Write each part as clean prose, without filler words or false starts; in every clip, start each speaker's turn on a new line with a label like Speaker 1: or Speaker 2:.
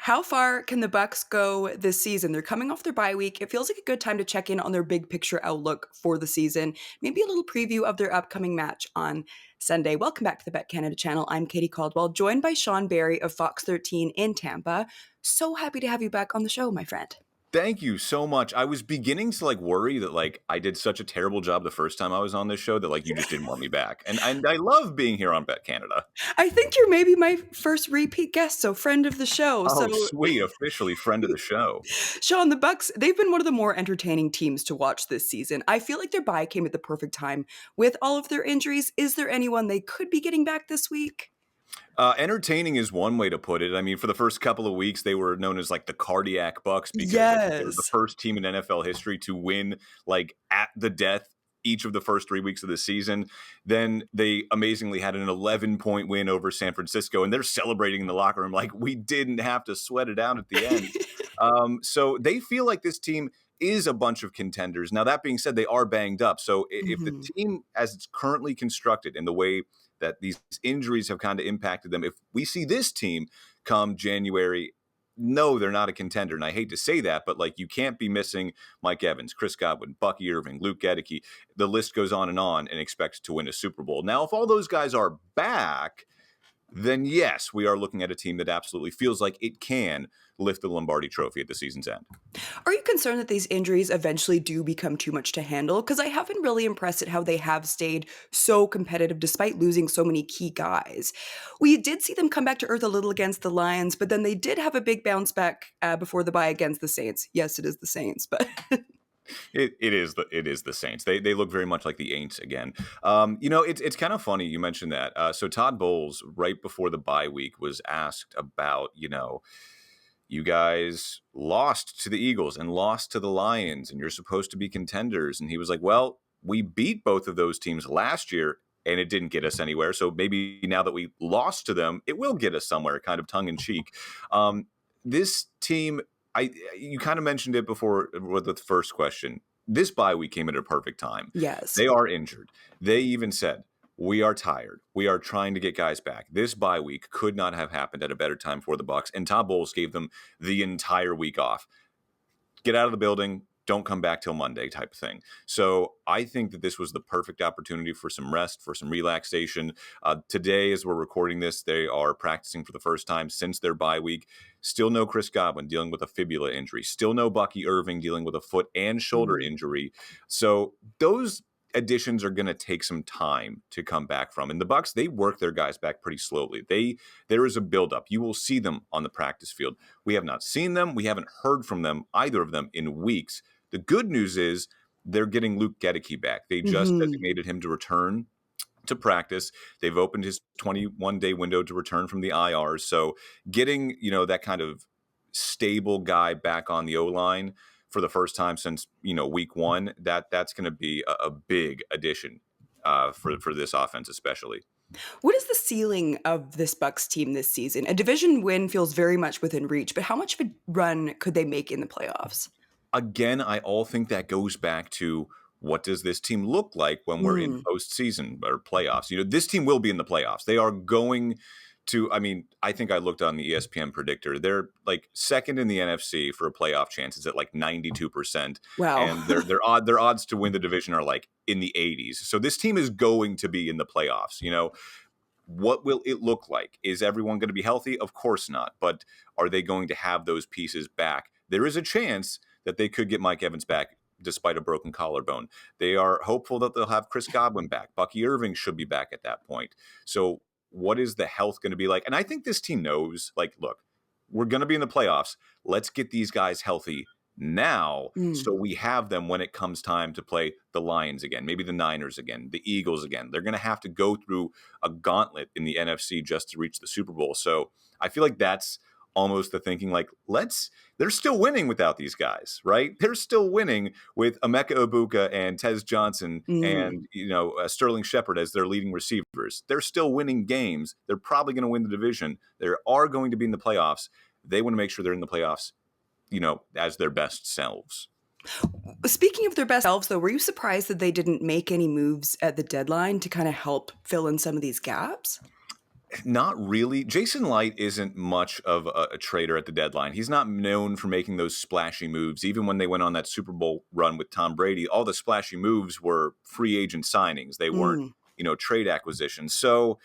Speaker 1: How far can the Bucs go this season? They're coming off their bye week. It feels like a good time to check in on their big picture outlook for the season. Maybe a little preview of their upcoming match on Sunday. Welcome back to the BetCanada channel. I'm Katie Caldwell, joined by Sean Barry of Fox 13 in Tampa. So happy to have you back on the show, my friend.
Speaker 2: Thank you so much. I was beginning to worry that I did such a terrible job the first time I was on this show that you just didn't want me back. And I love being here on Bet Canada.
Speaker 1: I think you're maybe my first repeat guest, so friend of the show.
Speaker 2: Oh,
Speaker 1: So
Speaker 2: sweet, officially friend of the show.
Speaker 1: Sean, the Bucks, they've been one of the more entertaining teams to watch this season. I feel like their bye came at the perfect time with all of their injuries. Is there anyone they could be getting back this week?
Speaker 2: Entertaining is one way to put it. I mean, for the first couple of weeks, they were known as the cardiac Bucks because I think they were the
Speaker 1: Yes.
Speaker 2: first team in NFL history to win at the death each of the first 3 weeks of the season. Then they amazingly had an 11-point win over San Francisco, and they're celebrating in the locker room like we didn't have to sweat it out at the end. So they feel like this team is a bunch of contenders. Now, that being said, they are banged up. So if the team, as it's currently constructed in the way that these injuries have kind of impacted them, if we see this team come January, no, they're not a contender. And I hate to say that, but you can't be missing Mike Evans, Chris Godwin, Bucky Irving, Luke Gedeke. The list goes on and expect to win a Super Bowl. Now, if all those guys are back, then yes, we are looking at a team that absolutely feels like it can lift the Lombardi Trophy at the season's end.
Speaker 1: Are you concerned that these injuries eventually do become too much to handle? Because I have been really impressed at how they have stayed so competitive despite losing so many key guys. We did see them come back to earth a little against the Lions, but then they did have a big bounce back before the bye against the Saints. Yes, it is the Saints, but
Speaker 2: It is the Saints. They look very much like the Aints again. It's kind of funny you mentioned that. So Todd Bowles, right before the bye week, was asked about you guys lost to the Eagles and lost to the Lions, and you're supposed to be contenders. And he was like, well, we beat both of those teams last year, and it didn't get us anywhere. So maybe now that we lost to them, it will get us somewhere, kind of tongue in cheek. This team, you kind of mentioned it before with the first question. This bye week came at a perfect time.
Speaker 1: yes.
Speaker 2: They are injured. They even said, we are tired. We are trying to get guys back. This bye week could not have happened at a better time for the Bucs. And Todd Bowles gave them the entire week off. Get out of the building. Don't come back till Monday type of thing. So I think that this was the perfect opportunity for some rest, for some relaxation. Today, as we're recording this, they are practicing for the first time since their bye week. Still no Chris Godwin dealing with a fibula injury. Still no Bucky Irving dealing with a foot and shoulder injury. So those additions are going to take some time to come back from. And the Bucs, they work their guys back pretty slowly. There is a buildup. You will see them on the practice field. We have not seen them. We haven't heard from them, either of them, in weeks. The good news is they're getting Luke Gedeke back. They just designated him to return to practice. They've opened his 21-day window to return from the IR. So getting, that kind of stable guy back on the O-line for the first time since, week one, that's going to be a big addition for this offense especially.
Speaker 1: What is the ceiling of this Bucks team this season? A division win feels very much within reach, but how much of a run could they make in the playoffs?
Speaker 2: Again, I all think that goes back to what does this team look like when we're in postseason or playoffs? This team will be in the playoffs. They are going to, I think I looked on the ESPN predictor. They're second in the NFC for a playoff chance. It's at 92%.
Speaker 1: Wow.
Speaker 2: And their odds to win the division are in the 80s. So this team is going to be in the playoffs. What will it look like? Is everyone going to be healthy? Of course not. But are they going to have those pieces back? There is a chance that they could get Mike Evans back despite a broken collarbone. They are hopeful that they'll have Chris Godwin back. Bucky Irving should be back at that point. So what is the health going to be like? And I think this team knows, look, we're going to be in the playoffs. Let's get these guys healthy now so we have them when it comes time to play the Lions again, maybe the Niners again, the Eagles again. They're going to have to go through a gauntlet in the NFC just to reach the Super Bowl. So I feel like that's almost the thinking, they're still winning without these guys, right? They're still winning with Emeka Egbuka and Tez Johnson and, Sterling Shepard as their leading receivers. They're still winning games. They're probably going to win the division. They are going to be in the playoffs. They want to make sure they're in the playoffs, as their best selves.
Speaker 1: Speaking of their best selves, though, were you surprised that they didn't make any moves at the deadline to kind of help fill in some of these gaps?
Speaker 2: Not really. Jason Light isn't much of a trader at the deadline. He's not known for making those splashy moves. Even when they went on that Super Bowl run with Tom Brady, all the splashy moves were free agent signings. They weren't,
Speaker 1: Mm.
Speaker 2: trade acquisitions. So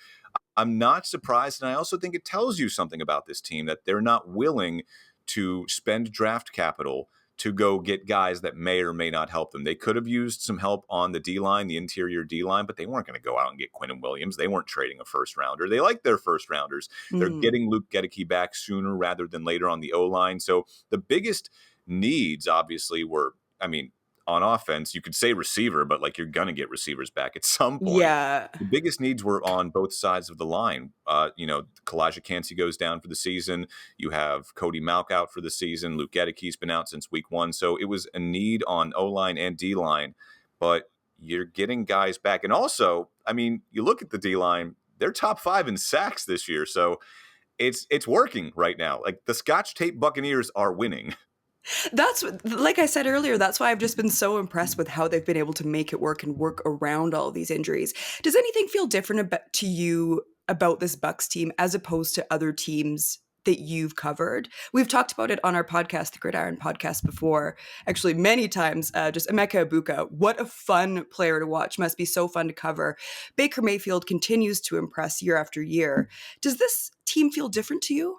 Speaker 2: I'm not surprised. And I also think it tells you something about this team that they're not willing to spend draft capital to go get guys that may or may not help them. They could have used some help on the D line, the interior D line, but they weren't going to go out and get Quinnen Williams. They weren't trading a first rounder. They like their first rounders. They're
Speaker 1: Mm.
Speaker 2: getting Luke Gedeke back sooner rather than later on the O line. So the biggest needs, obviously, were, on offense, you could say receiver, but like you're going to get receivers back at some point.
Speaker 1: Yeah.
Speaker 2: The biggest needs were on both sides of the line. Kalijah Kancey goes down for the season. You have Cody Malk out for the season. Luke Gedeke's been out since week 1. So it was a need on O-line and D-line, but you're getting guys back. And also, you look at the D-line, they're top 5 in sacks this year. So it's working right now. Like the Scotch Tape Buccaneers are winning.
Speaker 1: That's like I said earlier, that's why I've just been so impressed with how they've been able to make it work and work around all these injuries. Does anything feel different to you about this Bucks team as opposed to other teams that you've covered? We've talked about it on our podcast, the Gridiron podcast, before, actually many times. Just Emeka Ibuka, what a fun player to watch. Must be so fun to cover. Baker Mayfield continues to impress year after year. Does this team feel different to you?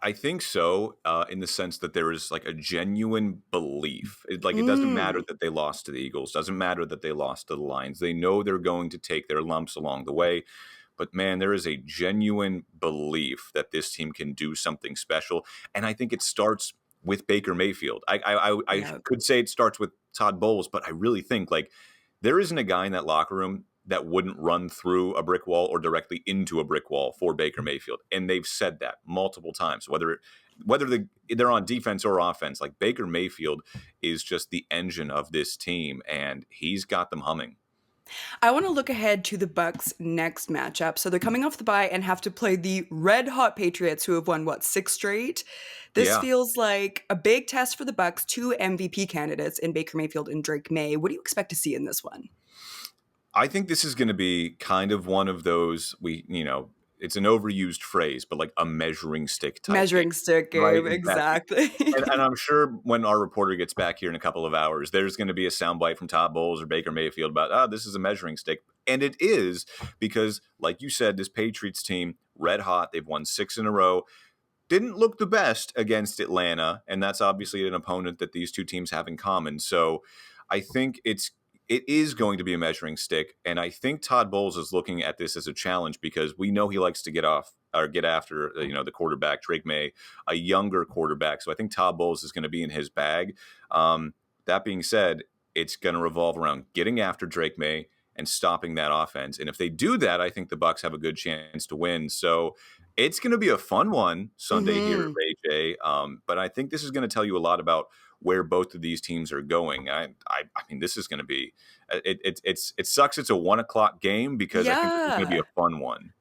Speaker 2: I think so, in the sense that there is like a genuine belief. It doesn't matter
Speaker 1: Mm,
Speaker 2: that they lost to the Eagles, doesn't matter that they lost to the Lions. They know they're going to take their lumps along the way. But man, there is a genuine belief that this team can do something special, and I think it starts with Baker Mayfield. I
Speaker 1: yeah.
Speaker 2: could say it starts with Todd Bowles, but I really think like there isn't a guy in that locker room that wouldn't run through a brick wall or directly into a brick wall for Baker Mayfield. And they've said that multiple times, whether they're on defense or offense. Like Baker Mayfield is just the engine of this team, and he's got them humming.
Speaker 1: I want to look ahead to the Bucks' next matchup. So they're coming off the bye and have to play the red hot Patriots, who have won what, 6 straight. This
Speaker 2: Yeah.
Speaker 1: feels like a big test for the Bucks, 2 MVP candidates in Baker Mayfield and Drake May. What do you expect to see in this one?
Speaker 2: I think this is going to be kind of one of those, it's an overused phrase, but like a measuring stick type game,
Speaker 1: Measuring stick
Speaker 2: right?
Speaker 1: game,
Speaker 2: Exactly.
Speaker 1: exactly.
Speaker 2: And I'm sure when our reporter gets back here in a couple of hours, there's going to be a soundbite from Todd Bowles or Baker Mayfield about, this is a measuring stick. And it is because, like you said, this Patriots team, red hot, they've won 6 in a row. Didn't look the best against Atlanta, and that's obviously an opponent that these two teams have in common. So I think it is going to be a measuring stick, and I think Todd Bowles is looking at this as a challenge because we know he likes to get off or get after the quarterback Drake May, a younger quarterback. So I think Todd Bowles is going to be in his bag. That being said, it's going to revolve around getting after Drake May and stopping that offense. And if they do that, I think the Bucs have a good chance to win. So it's going to be a fun one Sunday here
Speaker 1: Hmm.
Speaker 2: at AJ. But I think this is going to tell you a lot about where both of these teams are going. I mean, this is going to be it sucks. It's a 1 o'clock game because I think this is going to be
Speaker 1: Yeah.
Speaker 2: a fun one.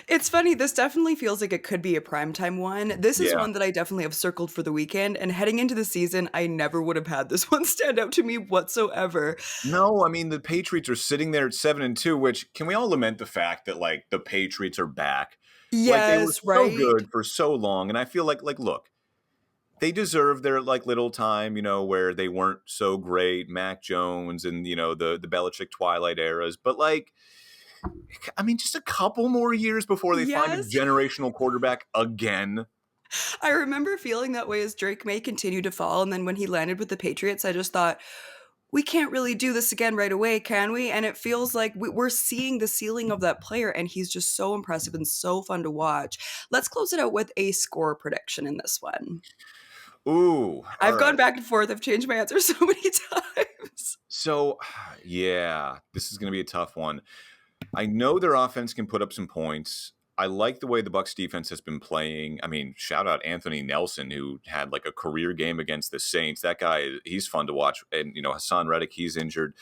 Speaker 1: It's funny, this definitely feels like it could be a primetime one. This is
Speaker 2: Yeah.
Speaker 1: one that I definitely have circled for the weekend, and heading into the season, I never would have had this one stand out to me whatsoever.
Speaker 2: No, I mean the Patriots are sitting there at 7-2. Which can we all lament the fact that like the Patriots are back? Like they were
Speaker 1: Yes,
Speaker 2: so
Speaker 1: right?
Speaker 2: good for so long, and I feel like look, they deserve their like little time, where they weren't so great, Mac Jones and the Belichick Twilight eras. But like, I mean, just a couple more years before they find a
Speaker 1: Yes.
Speaker 2: generational quarterback again.
Speaker 1: I remember feeling that way as Drake May continued to fall, and then when he landed with the Patriots, I just thought, we can't really do this again right away, can we? And it feels like we're seeing the ceiling of that player, and he's just so impressive and so fun to watch. Let's close it out with a score prediction in this one.
Speaker 2: Ooh, all
Speaker 1: I've gone
Speaker 2: right.
Speaker 1: back and forth. I've changed my answer so many times.
Speaker 2: So, yeah, this is going to be a tough one. I know their offense can put up some points. I like the way the Bucs defense has been playing. I mean, shout out Anthony Nelson, who had like a career game against the Saints. That guy, he's fun to watch. And Hassan Reddick, he's injured.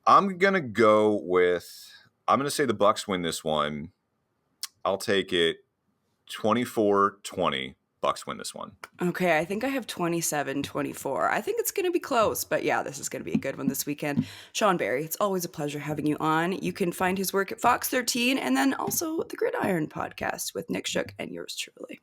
Speaker 2: I'm gonna go with. I'm gonna say the Bucs win this one. I'll take it 24-20 Bucs win this one.
Speaker 1: Okay, I think I have 27-24. I think it's going to be close, but yeah, this is going to be a good one this weekend. Sean Barry, it's always a pleasure having you on. You can find his work at Fox 13 and then also the Gridiron podcast with Nick Shook and yours truly.